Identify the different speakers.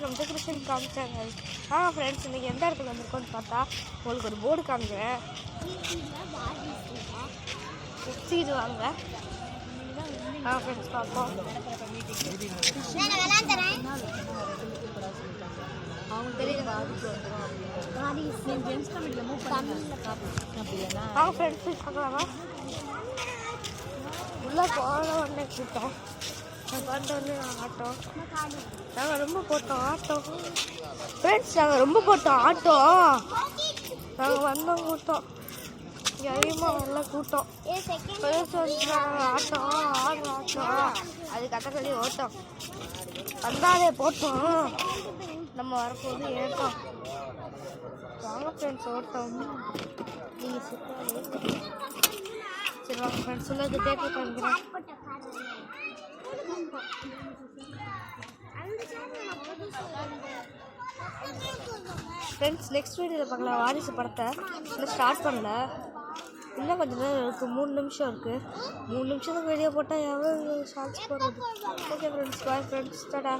Speaker 1: நம்ம டெக்கரேஷன் காமிச்சாங்க. ஃப்ரெண்ட்ஸ் இன்றைக்கி எந்த இடத்துக்கு வந்திருக்கோன்னு பார்த்தா உங்களுக்கு ஒரு போர்டு காமிக்கிறேன். சீடு வாங்க. ஃப்ரெண்ட்ஸ் பார்ப்போம். அவங்க தெரியல ஃப்ரெண்ட்ஸ் பார்க்கலாமா? உள்ளே போன உடனே கூட்டம். வந்த உடனே ஆட்டோ. நாங்கள் ரொம்ப போட்டோம் ஆட்டோ. ஃப்ரெண்ட்ஸ் நாங்கள் ரொம்ப போட்டோம் ஆட்டோ. நாங்கள் வந்தோம் கூட்டம். இங்கே அதிகமாக நல்லா கூட்டம். ஆட்டோ ஆட்டோ அது கத்தக்களி ஓட்டம். வந்தாலே போட்டோம். நம்ம வரப்போது ஏட்டோம். வாங்க ஃப்ரெண்ட்ஸ் ஓட்டம். நீங்கள் சரி வாங்க ஃப்ரெண்ட்ஸ் உள்ளது தேட்டர் காமிக்கிறேன். ஃப்ரெண்ட்ஸ் நெக்ஸ்ட் வீடியோவில் பார்க்கலாம். வாரிசு படத்தை இன்னும் ஸ்டார்ட் பண்ணல. இன்னும் கொஞ்சம் நேரம் இருக்குது. 3 நிமிஷம் இருக்குது. 3 நிமிஷத்துக்கு வீடியோ போட்டால் எவ்வளோ ஷார்ட்ஸ் போடுறது. Okay friends bye friends Tata.